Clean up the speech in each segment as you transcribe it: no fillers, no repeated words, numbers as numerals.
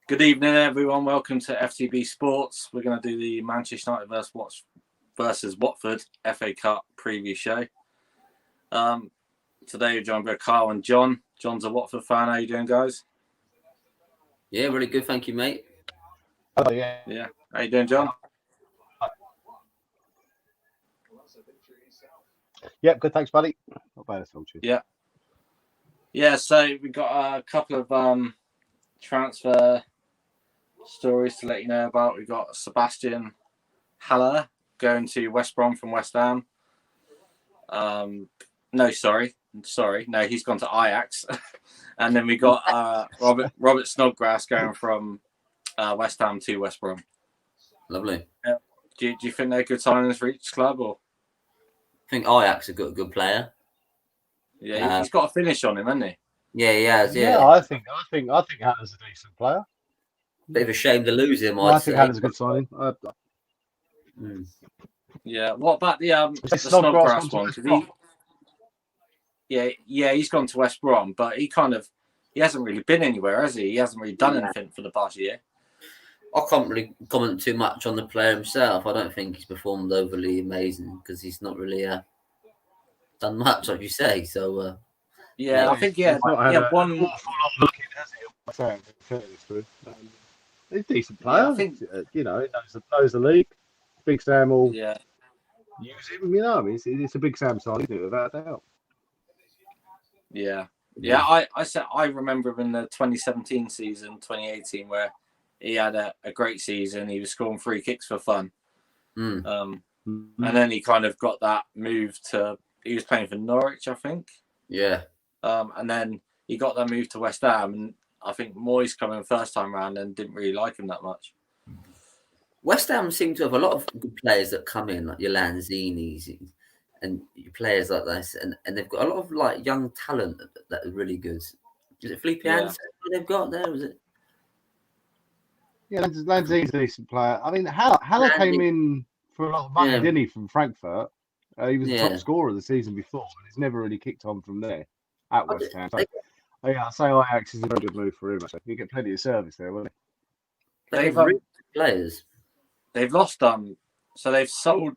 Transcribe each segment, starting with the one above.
Good evening, everyone. Welcome to FTB Sports. We're going to do the Manchester United versus Watford FA Cup preview show. Today we're joined by Kyle and John. John's a Watford fan. How you doing, guys? Yeah, really good. Thank you, mate. Oh, yeah. Yeah. How you doing, John? Yep, good. Thanks, buddy. Not bad at all. Yeah. Yeah, so we've got a couple of transfer stories to let you know about. We've got Sebastian Haller going to West Brom from West Ham. No, he's gone to Ajax. And then we got Robert Snodgrass going from West Ham to West Brom. Lovely. Do you think they're good signings for each club, or? I think Ajax a good player. Yeah, he's got a finish on him, hasn't he? Yeah, he has. Yeah, I think Haller's a decent player. Bit of a shame to lose him. I think Haller's a good signing. Yeah. What about the Snodgrass one? He's gone to West Brom, but he hasn't really been anywhere, has he? He hasn't really done anything for the past year. I can't really comment too much on the player himself. I don't think he's performed overly amazing because he's not really done much, like you say. So I think he had one. He's a decent player. I think he knows the league. Big Sam will use him. You know, it's a Big Sam side, isn't it? Without a doubt. Yeah. I remember him in the 2017 season, 2018, where he had a great season. He was scoring free kicks for fun. And then he kind of got that move to. He was playing for Norwich, I think. Yeah. And then he got that move to West Ham, and I think Moyes coming first time round and didn't really like him that much. West Ham seem to have a lot of good players that come in, like your Lanzinis and players like this, and they've got a lot of like young talent that are really good. Is it Felipe Anderson they've got there? Was it? Yeah, Lanzini's a decent player. I mean, Haller came in for a lot of money, didn't he, from Frankfurt? He was the top scorer of the season before, and he's never really kicked on from there at West Ham. So, I'd say Ajax is a very good move for him. Actually. You get plenty of service there, won't he? They've really players. They've lost so they've sold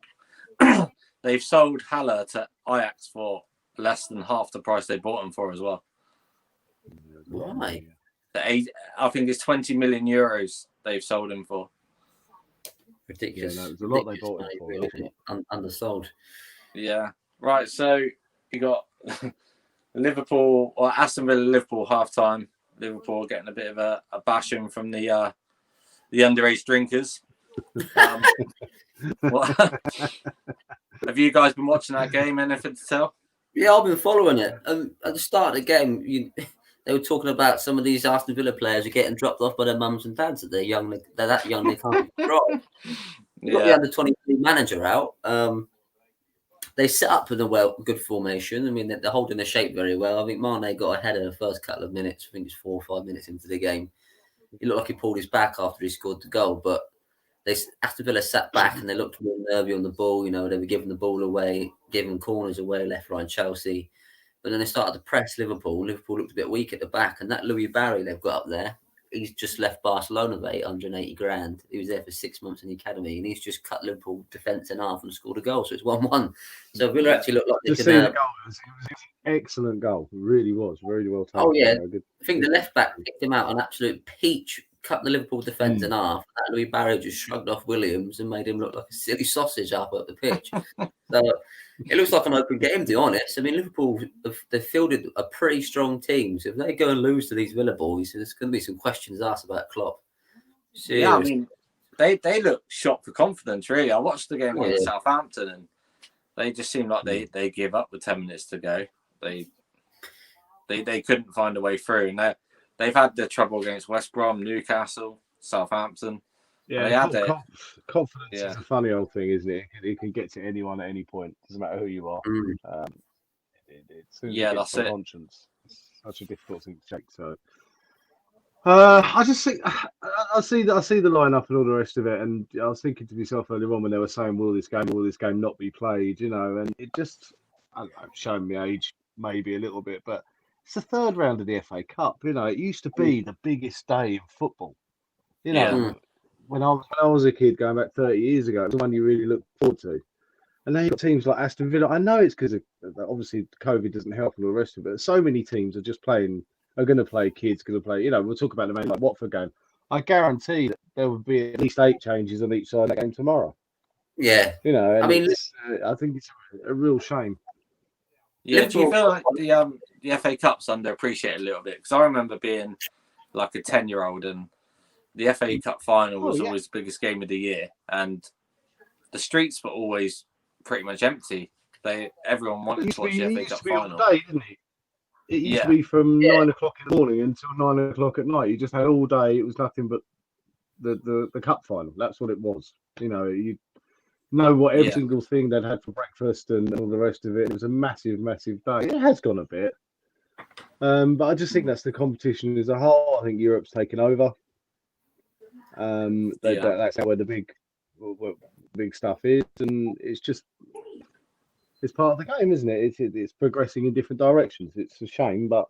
Haller to Ajax for less than half the price they bought him for as well. Why? I think it's 20 million euros they've sold him for. Ridiculous. Yeah, there's a lot they bought him for. Really undersold. Yeah. Right. So you got Liverpool or Aston Villa, Liverpool half-time. Liverpool getting a bit of a bashing from the underage drinkers. Have you guys been watching that game? Anything to tell? Yeah, I've been following it. At the start of the game, they were talking about some of these Aston Villa players are getting dropped off by their mums and dads. That they're that young, they can't drive. Got the under-23 manager out. They set up with a good formation. I mean, they're holding their shape very well. I think Mane got ahead of the first couple of minutes. I think it's 4 or 5 minutes into the game. He looked like he pulled his back after he scored the goal, but Aston Villa sat back and they looked more nervy on the ball. You know, they were giving the ball away, giving corners away, left, right, and Chelsea. But then they started to press Liverpool. Liverpool looked a bit weak at the back, and that Louis Barry they've got up there, he's just left Barcelona with 880 grand. He was there for 6 months in the academy, and he's just cut Liverpool defence in half and scored a goal. So it's 1-1. So Villa actually looked like they could. The goal. It was an excellent goal. It really was. Really well taken. Oh, yeah. I think the left back picked him out an absolute peach, cut the Liverpool defence in half. That Louis Barry just shrugged off Williams and made him look like a silly sausage up at the pitch. So it looks like an open game, to be honest. I mean, Liverpool, they've fielded a pretty strong team. So if they go and lose to these Villa boys, there's going to be some questions asked about Klopp. Seriously. Yeah, I mean, they look shot for confidence, really. I watched the game against Southampton, and they just seemed like they give up with 10 minutes to go. They couldn't find a way through. And they've had the trouble against West Brom, Newcastle, Southampton. Yeah, confidence is a funny old thing, isn't it? It can get to anyone at any point. Doesn't matter who you are. That's it. Conscience. It's such a difficult thing to check. So, I just think I see the lineup and all the rest of it, and I was thinking to myself earlier on when they were saying, "Will this game not be played?" You know, and it just, I don't know, showing me age maybe a little bit, but It's the third round of the FA Cup. You know, it used to be the biggest day in football. You know, when I was a kid, going back 30 years ago, it was the one you really looked forward to. And now you've got teams like Aston Villa. I know it's because obviously COVID doesn't help and all the rest of it. But so many teams are just going to play kids, going to play. You know, we'll talk about the man like Watford game. I guarantee that there will be at least 8 changes on each side of that game tomorrow. Yeah, you know, and I mean, I think it's a real shame. Yeah, do you feel like the FA Cup's underappreciated a little bit? Because I remember being like a 10-year-old and the FA Cup final was always the biggest game of the year, and the streets were always pretty much empty. Everyone wanted to watch the FA Cup final. All day, didn't it? It used to be from 9 o'clock in the morning until 9 o'clock at night. You just had all day. It was nothing but the cup final. That's what it was. You know, you know what every single thing they'd had for breakfast and all the rest of it. It was a massive, massive day. It has gone a bit, but I just think that's the competition as a whole. I think Europe's taken over. That's where the big stuff is, and it's part of the game, isn't it? It's progressing in different directions. It's a shame, but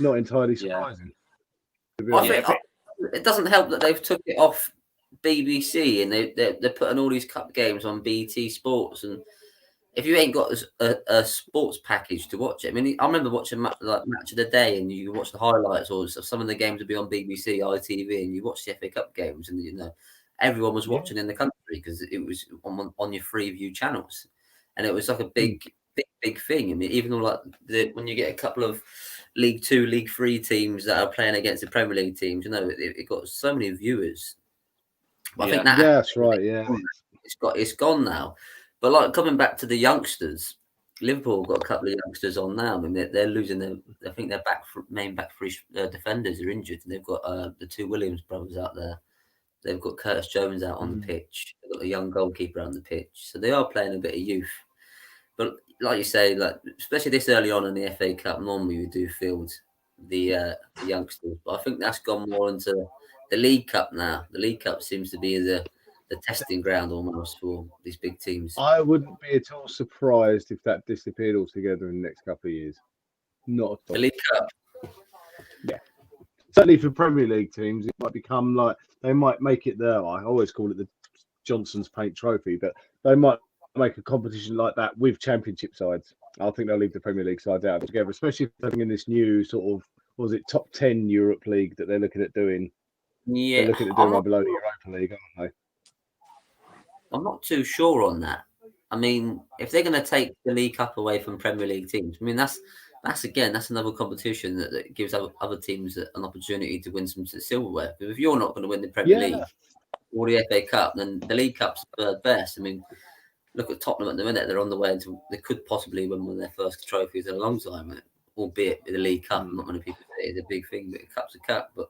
not entirely surprising. I think it doesn't help that they've took it off BBC and they're putting all these cup games on BT Sports, and if you ain't got a sports package to watch it, I mean, I remember watching Match of the Day, and you watch the highlights, or some of the games would be on BBC, ITV, and you watch the FA Cup games, and you know everyone was watching in the country because it was on your Freeview channels, and it was like a big thing. I mean, even though like when you get a couple of League 2, League 3 teams that are playing against the Premier League teams, you know, it got so many viewers. I think that's right. Yeah, it's gone now. But like coming back to the youngsters, Liverpool got a couple of youngsters on now. I mean, they're losing their. I think their main back three defenders are injured, and they've got the 2 Williams brothers out there. They've got Curtis Jones out on the pitch. They've got a young goalkeeper on the pitch, so they are playing a bit of youth. But like you say, like especially this early on in the FA Cup, normally we do field the youngsters, but I think that's gone more into the League Cup now. The League Cup seems to be the testing ground almost for these big teams. I wouldn't be at all surprised if that disappeared altogether in the next couple of years. Not at all. The League Cup. Yeah. Certainly for Premier League teams, it might become like they might make it there. I always call it the Johnson's Paint Trophy, but they might make a competition like that with Championship sides. I think they'll leave the Premier League sides out together, especially if they're in this new sort of, top 10 Europe League that they're looking at doing. Yeah. They're looking at doing right below the Europa League, aren't they? I'm not too sure on that. I mean, if they're going to take the League Cup away from Premier League teams, I mean, that's another competition that gives other teams an opportunity to win some silverware. Because if you're not going to win the Premier League or the FA Cup, then the League Cup's the third best. I mean, look at Tottenham at the minute; they're on the way into. They could possibly win one of their first trophies in a long time, albeit the League Cup. Not many people say it's a big thing, but the cup's a cup. But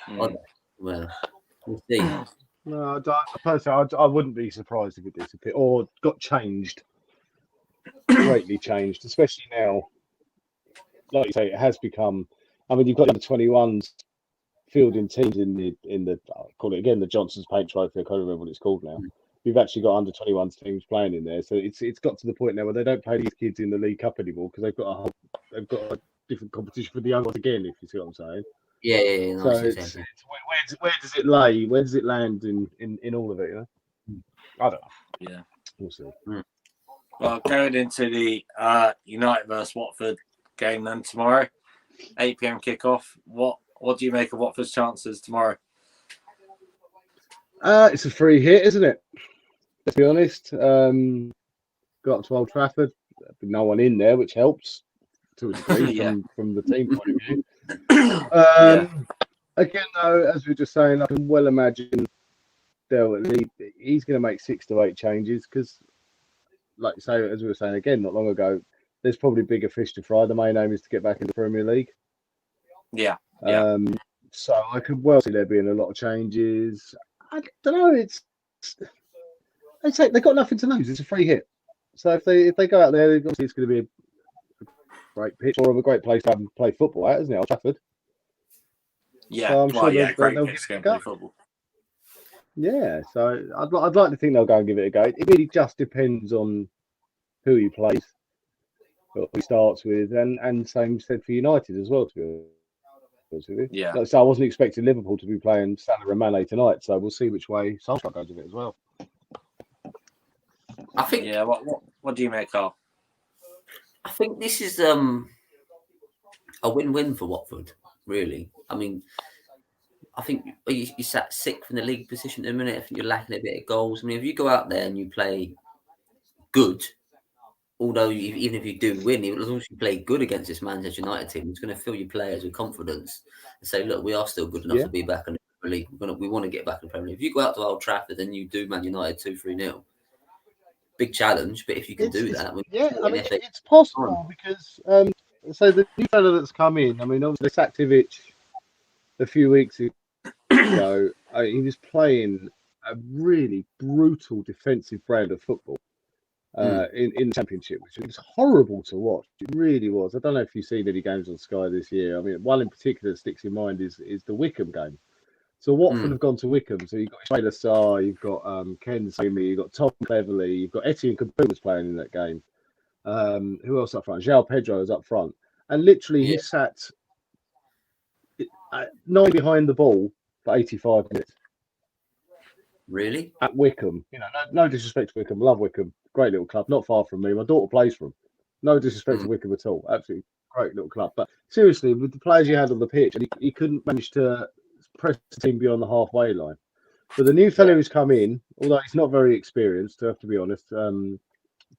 well, we'll see. No, personally, I wouldn't be surprised if it disappeared or got changed, greatly changed, especially now. Like you say, it has become. I mean, you've got the 21s fielding teams in the I'll call it again the Johnson's Paint Trophy. I can't remember what it's called now. We've actually got under 21s teams playing in there, so it's got to the point now where they don't play these kids in the League Cup anymore because they've got a different competition for the young ones again. If you see what I'm saying. Yeah. So it's where does it lay? Where does it land in all of it? You know? I don't know. Yeah, we'll see. Well, going into the United versus Watford game then tomorrow, 8 p.m. kickoff. What do you make of Watford's chances tomorrow? It's a free hit, isn't it? Let's be honest. Got up to Old Trafford. No one in there, which helps to a degree from the team point of view. Again, though, as we were just saying, I can well imagine he's going to make 6 to 8 changes because, like you say, as we were saying again not long ago, there's probably bigger fish to fry. The main aim is to get back in the Premier League. Yeah. So I could well see there being a lot of changes. I don't know. They've got nothing to lose. It's a free hit. So if they go out there, obviously it's going to be a great pitch or a great place to play football at, isn't it? Old Trafford. Yeah, so I'm sure they'll pitch to play football. Yeah, so I'd like to think they'll go and give it a go. It really just depends on who he plays. he starts with, and same said for United as well, to be honest with you. Yeah. So I wasn't expecting Liverpool to be playing Salah and Mane tonight, so we'll see which way Solskjaer goes with it as well. I think. Yeah. What do you make, Carl? I think this is a win-win for Watford. Really, I mean, I think you sat sixth in the league position at the minute. I think you're lacking a bit of goals. I mean, if you go out there and you play good, although even if you do win, as long as you play good against this Manchester United team, it's going to fill your players with confidence and say, look, we are still good enough to be back in the Premier League. We want to get back in the Premier League. If you go out to Old Trafford and you do Man United 2-3-0, big challenge. But if you can do that, it's possible because so the new fella that's come in, I mean, obviously Saktovic a few weeks ago, he was playing a really brutal defensive brand of football. In the Championship, which was horrible to watch. It really was. I don't know if you've seen any games on Sky this year. I mean, one in particular that sticks in mind is the Wickham game. So Watford have gone to Wickham. So you've got Shayla Sarr, you've got Ken Simi, you've got Tom Cleverley, you've got Etienne Capoue was playing in that game. Who else up front? João Pedro was up front. And literally he sat 9 behind the ball for 85 minutes. Really? At Wickham. You know, no disrespect to Wickham. Love Wickham. Great little club. Not far from me. My daughter plays for them. No disrespect to Wickham at all. Absolutely great little club. But seriously, with the players you had on the pitch, he couldn't manage to press the team beyond the halfway line. But the new fellow who's come in, although he's not very experienced, I have to be honest,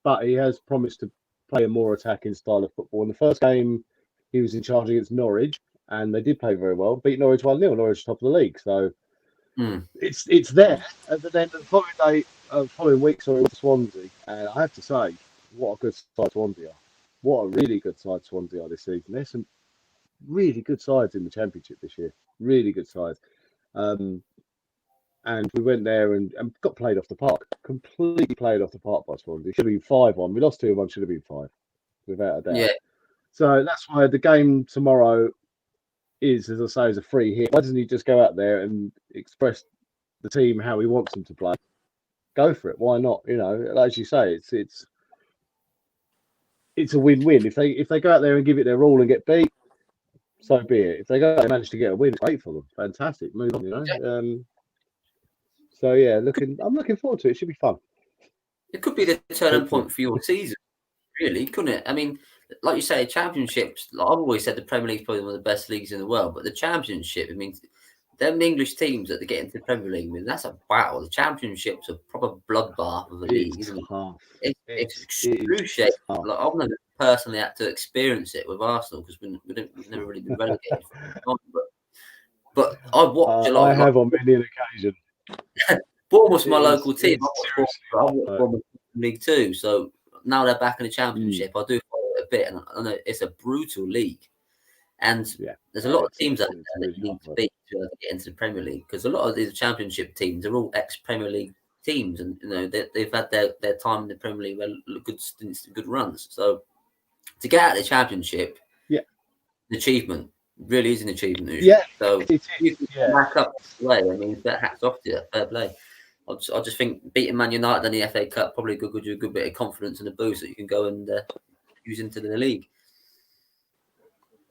but he has promised to play a more attacking style of football. In the first game, he was in charge against Norwich, and they did play very well. Beat Norwich 1-0. Norwich top of the league. So it's there. And then the following week, Swansea, and I have to say, what a good side Swansea are. What a really good side Swansea are this season. There's some really good sides in the Championship this year. Really good sides. And we went there and got played off the park. Completely played off the park by Swansea. Should have been 5-1. We lost 2-1. Should have been 5, without a doubt. Yeah. So that's why the game tomorrow is, as I say, is a free hit. Why doesn't he just go out there and express the team how he wants them to play? Go for it. Why not? You know, as you say, it's a win-win. If they go out there and give it their all and get beat, so be it. If they go out and manage to get a win, it's great for them. Fantastic. Move on, you know. So yeah, I'm looking forward to it. It should be fun. It could be the turning point for your season, really, couldn't it? I mean, like you say, championships. Like I've always said, the Premier League is probably one of the best leagues in the world. But the Championship, I mean, them English teams that they get into the Premier League, I mean, that's a battle. The Championship's a proper bloodbath of a league, isn't it? It's excruciating. Like I've never personally had to experience it with Arsenal because we've never really been relegated for a long time. But I've watched a lot. I have on many an occasion. Bournemouth's my local team. I watched Bournemouth League 2, so now they're back in the Championship. I do follow it a bit, and I know it's a brutal league. And there's a lot of teams out there that need to beat to get into the Premier League because a lot of these Championship teams are all ex-Premier League teams, and you know they've had their time in the Premier League, good stints, good runs. So to get out of the Championship, an achievement. Really is an achievement. Yeah. So you can back up the way. I mean, that hats off to you. Fair play. I just think beating Man United in the FA Cup probably give you a good bit of confidence and a boost that you can go and use into the league.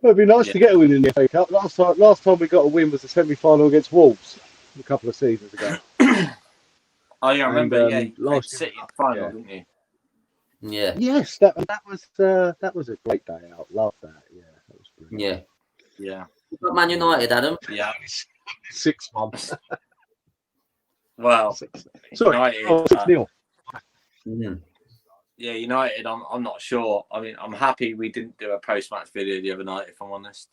Well, it'd be nice to get a win in the FA Cup. Last time we got a win was the semi-final against Wolves a couple of seasons ago. Oh yeah, I remember. Last City final, didn't you? Yeah. Yes, that was a great day out. Love that. Yeah, that was brilliant. Yeah. You've got Man United, Adam. Yeah. 6 months. Well, sorry, United. 6-0. Yeah, United. I'm not sure. I mean, I'm happy we didn't do a post-match video the other night. If I'm honest,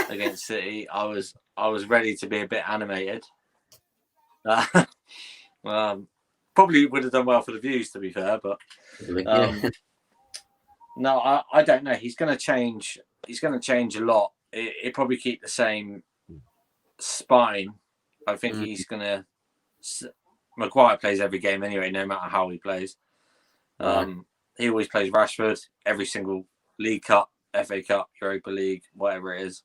against City, I was ready to be a bit animated. Probably would have done well for the views, to be fair, but no, I don't know. He's going to change. He's going to change a lot. He'll probably keep the same spine. I think he's going to. Maguire plays every game anyway, no matter how he plays. He always plays Rashford every single League Cup, FA Cup, Europa League, whatever it is.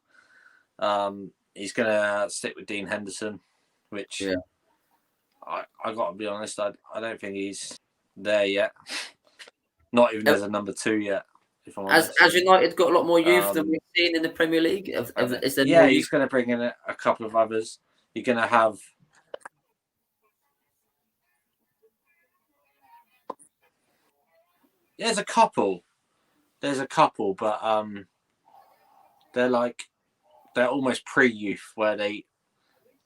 He's going to stick with Dean Henderson, which I got to be honest, I don't think he's there yet. Not even as a number 2 yet. If I'm honest. Has United got a lot more youth than we've seen in the Premier League? Is there yeah, more he's going to bring in a couple of others. You're going to have. There's a couple, but they're almost pre-youth where they've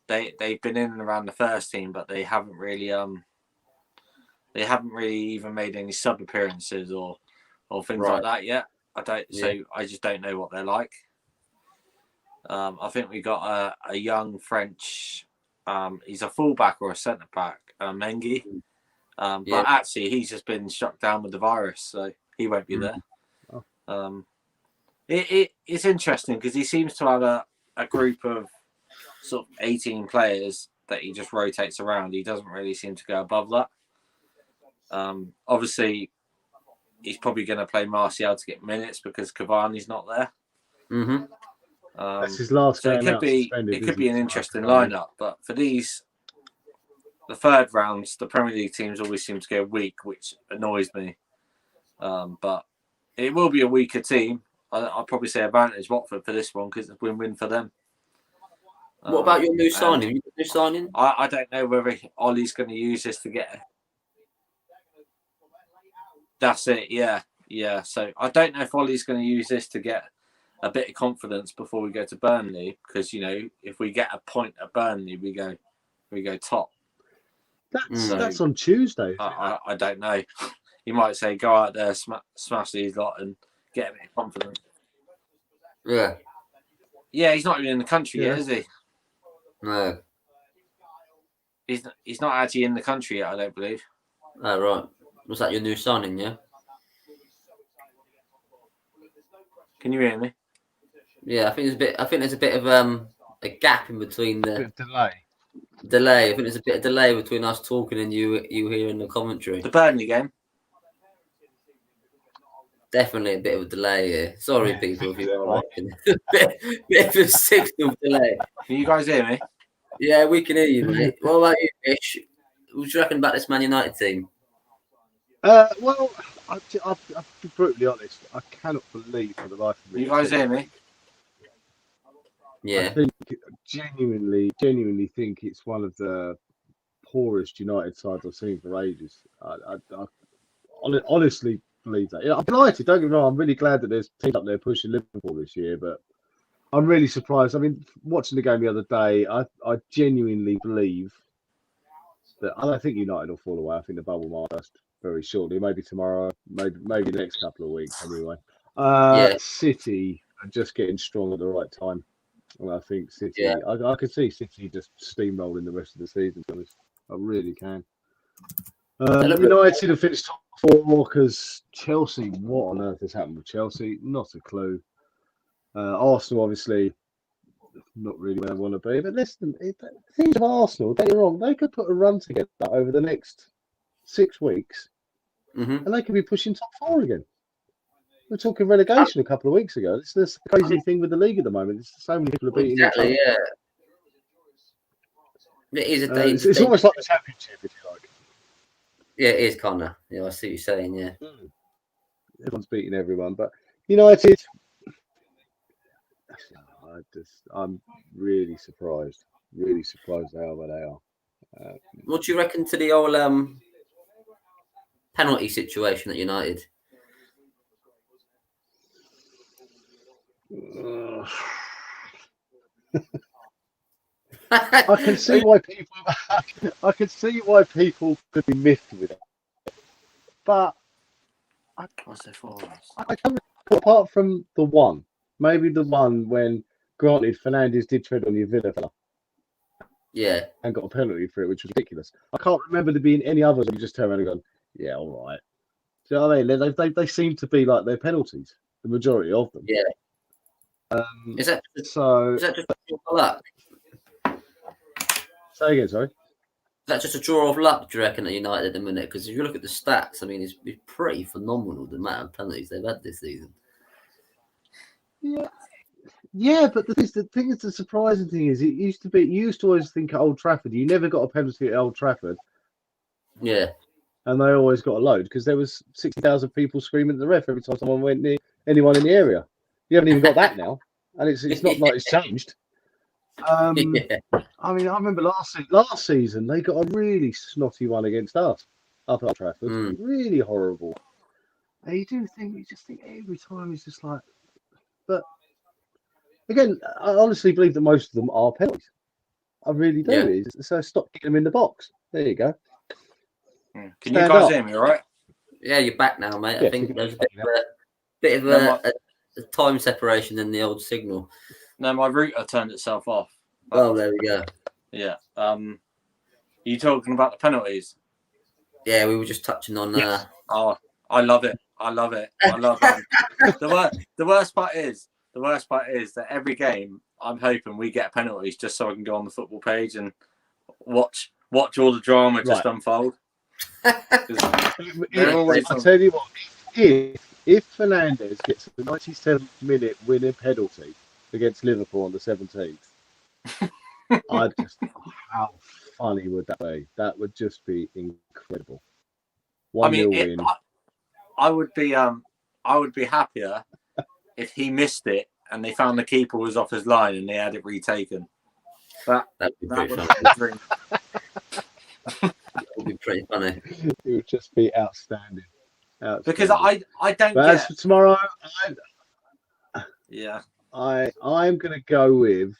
been in and around the first team, but they haven't really even made any sub appearances or things like that yet. So I just don't know what they're like. I think we got a young French. He's a fullback or a centre back, Mengi. But actually, he's just been struck down with the virus, so he won't be there. It's interesting because he seems to have a group of sort of 18 players that he just rotates around. He doesn't really seem to go above that. Obviously, he's probably going to play Martial to get minutes because Cavani's not there. Mm-hmm. That's his last game out. It could be an interesting lineup, but for the third rounds, the Premier League teams always seem to go weak, which annoys me. But it will be a weaker team. I'll probably say advantage Watford for this one because it's a win-win for them. What about your new signing? New signing? I don't know whether Ollie's going to use this to get. That's it. Yeah. So I don't know if Ollie's going to use this to get a bit of confidence before we go to Burnley, because if we get a point at Burnley, we go top. That's on Tuesday. I don't know. You might say go out there, smash these lot, and get a bit of confidence. Yeah. Yeah, he's not even in the country yet, is he? No. He's not actually in the country yet, I don't believe. Oh, right. Was that your new signing, yeah? Can you hear me? Yeah, I think there's a bit of a gap in between the delay. I think there's a bit of delay between us talking and you hearing the commentary. The Burnley game. Definitely a bit of a delay here. Sorry, people, if you are watching. bit of a signal delay. Can you guys hear me? Yeah, we can hear you, mate. What about you, Fish? What do you reckon about this Man United team? Well, I'll be brutally honest. I cannot believe for the life of me. You guys hear me? Yeah. I think genuinely think it's one of the poorest United sides I've seen for ages. I honestly believe that. I'm delighted. Don't get me wrong. I'm really glad that there's teams up there pushing Liverpool this year, but I'm really surprised. I mean, watching the game the other day, I genuinely believe that I don't think United will fall away. I think the bubble might burst very shortly. Maybe tomorrow. Maybe the next couple of weeks. Anyway, City are just getting strong at the right time. And I think City. Yeah. I could see City just steamrolling the rest of the season. I really can. United have finished top 4 because Chelsea. What on earth has happened with Chelsea? Not a clue. Arsenal, obviously, not really where I want to be. But listen, things of Arsenal, don't get me wrong, they could put a run together over the next 6 weeks, and they could be pushing top 4 again. We were talking relegation a couple of weeks ago. It's this crazy thing with the league at the moment. It's so many people are beating each other. Yeah. It is it's almost like the championship, if you like. Yeah, it is, Connor. Yeah, I see what you're saying, yeah. Everyone's beating everyone, but United, I'm really surprised they are where they are. What do you reckon to the old penalty situation at United? I can see why people could be miffed with it, but apart from the one, maybe the one when, granted, Fernandes did tread on your Villa fella, and got a penalty for it, which was ridiculous. I can't remember there being any others where you just turn around and go, yeah, all right. Do you know what I mean? They seem to be like their penalties, the majority of them. Yeah. Is that just a draw of luck? Say again, sorry. Is that just a draw of luck, do you reckon, at United at the minute? Because if you look at the stats, I mean, it's pretty phenomenal the amount of penalties they've had this season. Yeah, but the surprising thing is, you used to always think at Old Trafford, you never got a penalty at Old Trafford. Yeah. and they always got a load because there was 60,000 people screaming at the ref every time someone went near anyone in the area. You haven't even got that now, and it's not like it's changed. I mean, I remember last season they got a really snotty one against us up at Trafford, really horrible. And you just think every time it's just like, but again, I honestly believe that most of them are penalties. I really do. Yeah. So stop kicking them in the box. There you go. Can you guys hear me all right? Yeah, you're back now, mate. Yeah, I think there's a bit of a time separation in the old signal. No, my router turned itself off. Oh, there we go. Yeah. You talking about the penalties? Yeah, we were just touching on. Yes. Oh, I love it. I love the worst part is that every game I'm hoping we get penalties just so I can go on the football page and watch all the drama just unfold. I tell you what, if Fernandez gets the 97th minute winning penalty against Liverpool on the 17th, how funny would that be? That would just be incredible. 1-0 win. I would be happier if he missed it and they found the keeper was off his line and they had it retaken. That would be a dream. That would be pretty funny. It would just be outstanding. Because I don't but get... as for tomorrow, I'm going to go with...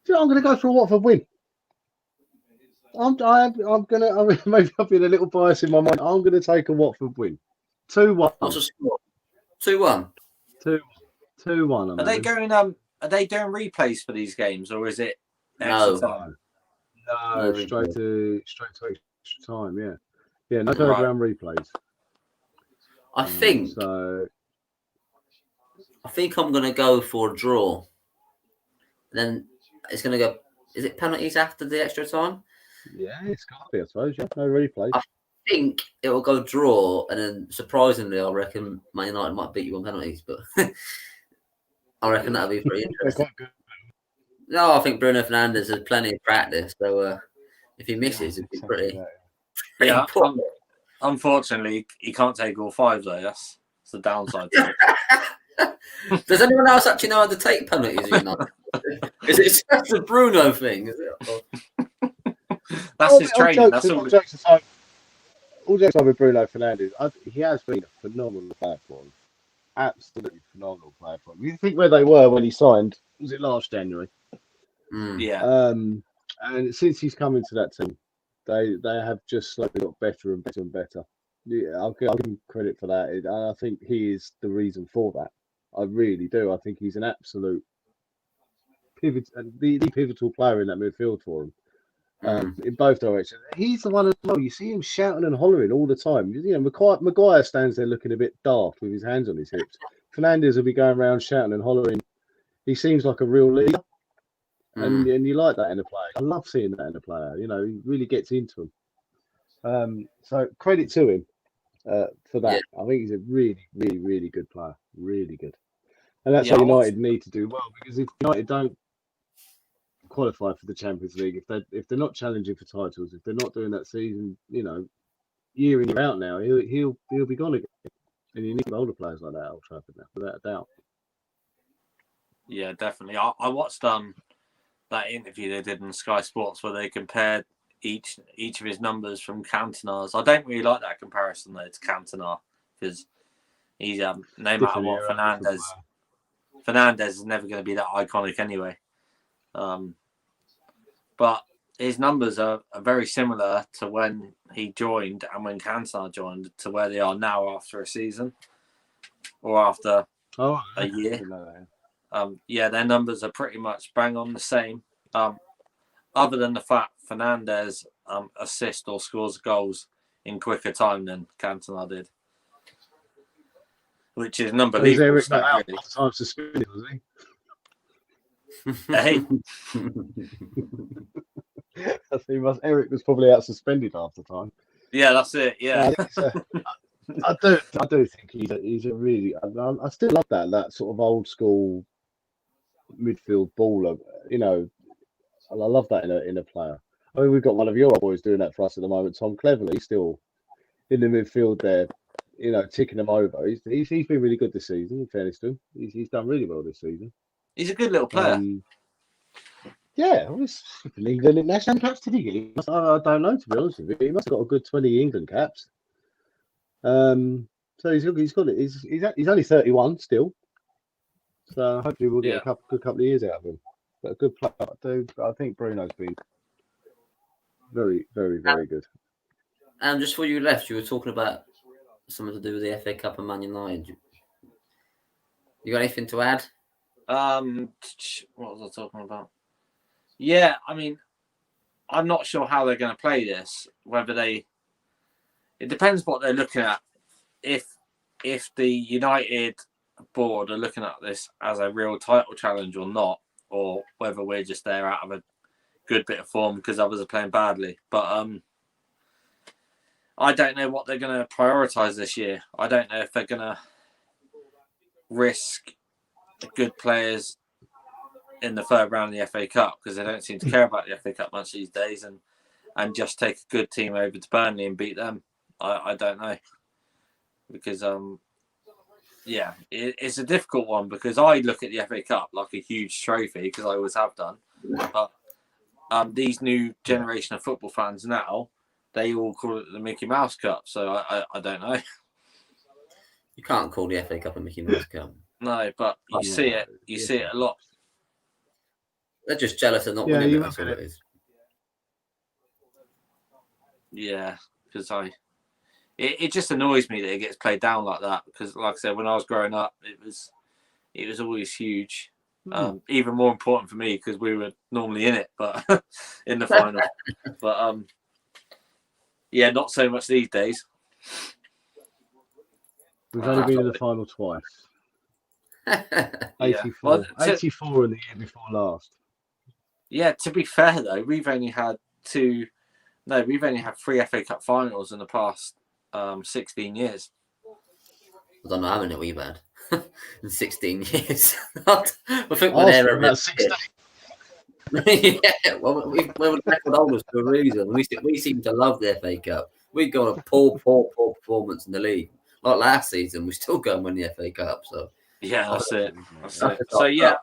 I'm going to go for a Watford win. Maybe I'll be a little bias in my mind. I'm going to take a Watford win. 2-1. What's the score? 2-1. 2-1. Are they going? Are they doing replays for these games, or is it extra time? No, straight to extra time. Yeah. No third round replays. I think I'm going to go for a draw. Then it's going to go. Is it penalties after the extra time? Yeah, it's got to be, I suppose. Yeah, no replays. I think it will go draw, and then surprisingly, I reckon Man United might beat you on penalties, but I reckon that'll be pretty interesting. Quite good. No, I think Bruno Fernandes has plenty of practice, so if he misses, it'd be pretty important. Unfortunately, he can't take all 5 though. That's the downside to it. Does anyone else actually know how to take penalties? Is it just a Bruno thing? Is it? That's his training. That's all. All jokes aside with Bruno Fernandes, he has been a phenomenal player for him. Absolutely phenomenal player for him. You think where they were when he signed? Was it last January? Yeah. And since he's come into that team, they have just slowly got better and better and better. Yeah, I'll give him credit for that. I think he is the reason for that. I really do. I think he's an absolute pivotal player in that midfield for him. In both directions. He's the one as well. You see him shouting and hollering all the time. Maguire stands there looking a bit daft with his hands on his hips. Fernandes will be going around shouting and hollering. He seems like a real leader. And you like that in a player. I love seeing that in a player. He really gets into him. So credit to him for that. Yeah. I think he's a really, really, really good player. Really good. And that's what United need to do well, because if United don't qualify for the Champions League, if they're not challenging for titles, if they're not doing that season, year in year out now, he'll be gone again. And you need older players like that at Old Trafford now, without a doubt. Yeah, definitely. I watched that interview they did on Sky Sports where they compared each of his numbers from Cantona's. I don't really like that comparison though to Cantona, because he's no matter what, Fernandes is never going to be that iconic anyway. But his numbers are very similar to when he joined and when Cantona joined to where they are now after a season or after a year. Their numbers are pretty much bang on the same. Other than the fact Fernandes assists or scores goals in quicker time than Cantona did, which is an unbelievable stat. Really. Time suspended, was he? Hey. I think Eric was probably out suspended half the time. Yeah, that's it. Yeah, I do think he's a really. I still love that sort of old school midfield baller. I love that in a player. I mean, we've got one of your boys doing that for us at the moment, Tom Cleverley, still in the midfield there, ticking them over. He's been really good this season, in fairness to him. He's done really well this season. He's a good little player. Yeah, he's England national caps, did he get? I don't know, to be honest with you. He must have got a good 20 England caps. So he's got it. He's only 31 still. So hopefully we'll get a good couple of years out of him. But a good player. I think Bruno's been very, very, very good. And just before you left, you were talking about something to do with the FA Cup and Man United. You got anything to add? What was I talking about? Yeah, I mean, I'm not sure how they're going to play this. It depends what they're looking at. If the United board are looking at this as a real title challenge or not, or whether we're just there out of a good bit of form because others are playing badly. But I don't know what they're going to prioritise this year. I don't know if they're going to risk the good players in the third round of the FA Cup because they don't seem to care about the FA Cup much these days, and just take a good team over to Burnley and beat them. I don't know, because it's a difficult one because I look at the FA Cup like a huge trophy because I always have done, but these new generation of football fans now, they all call it the Mickey Mouse Cup, so I don't know. You can't call the FA Cup a Mickey Mouse Cup. No, but you see it a lot. They're just jealous of not winning it. That's all it is. Yeah, because it just annoys me that it gets played down like that. Because, like I said, when I was growing up, it was always huge. Even more important for me because we were normally in it, but in the final. But not so much these days. We've only been in the final twice. 84. Well, 84 in the year before last. Yeah, to be fair though, we've only had 3 FA Cup finals in the past 16 years. I don't know how many we've had in 16 years. I think we're there about 16. Yeah, well, we're record holders for a reason. We seem to love the FA Cup. We got a poor performance in the league. Like last season, we still go and win the FA Cup. So yeah, that's it. So yeah,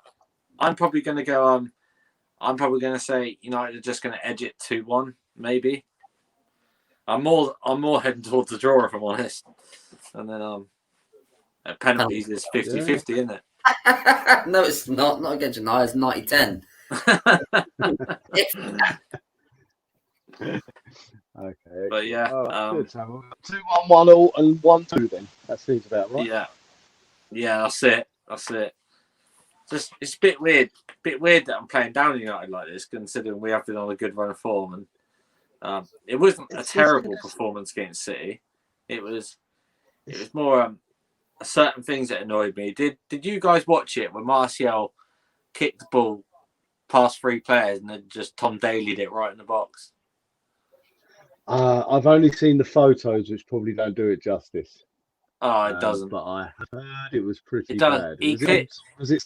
I'm probably going to go. I'm probably going to say United are just going to edge it 2-1, maybe. I'm more heading towards the draw, if I'm honest. And then penalties is 50-50, isn't it? No, it's not. Not against United. It's 90-10. Okay. But yeah, good. So 2-1, 1-1 and 1-2 then. That seems about right. Yeah, that's it. It's a bit weird that I'm playing down United like this, considering we have been on a good run of form, and it wasn't a terrible performance against City. It was more certain things that annoyed me. Did you guys watch it when Martial kicked the ball past 3 players and then just Tom Daley'd it right in the box? I've only seen the photos, which probably don't do it justice. Oh, it doesn't. But I heard it was pretty bad. Was it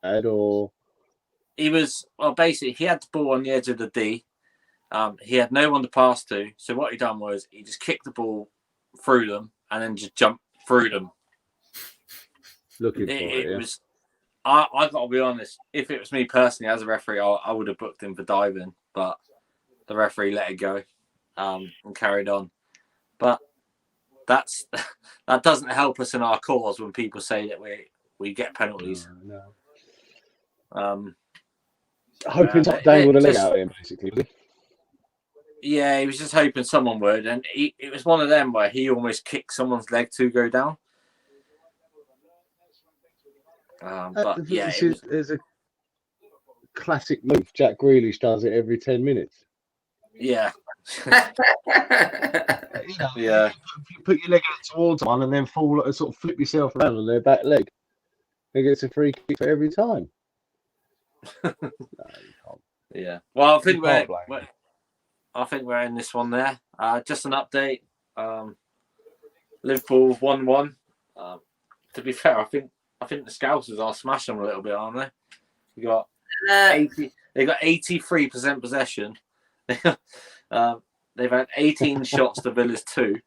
bad or? He was basically he had the ball on the edge of the D. He had no one to pass to, so what he done was he just kicked the ball through them and then just jumped through them. Looking for it. It was. I got to be honest. If it was me personally as a referee, I would have booked him for diving, but the referee let it go and carried on. But that doesn't help us in our cause when people say that we get penalties. No. Hoping Top Dane would have let out him, basically. Yeah, he was just hoping someone would, and it was one of them where he almost kicked someone's leg to go down. But it's a classic move. Jack Grealish does it every 10 minutes. Yeah. Yeah. You put your leg out towards one and then sort of flip yourself around on their back leg. It gets a free kick for every time. No, you can't. Yeah. Well, I think we're in this one there. Just an update. Liverpool 1-1. To be fair, I think the Scousers are smashing them a little bit, aren't they? We got They got 83% possession. They've had 18 shots to Villa's 2.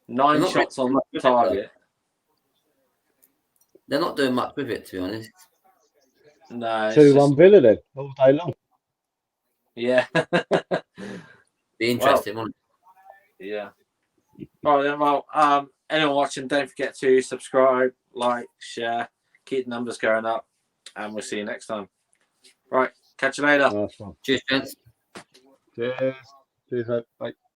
9 shots on target. They're not doing much with it, to be honest. No, 2-1 Villa then, all day long. Yeah. Be interesting, won't it? Yeah. All right, then. Well, anyone watching, don't forget to subscribe, like, share, keep the numbers going up, and we'll see you next time. Right, catch you later. Nice one. Cheers, gents. Cheers. Cheers, mate. Bye.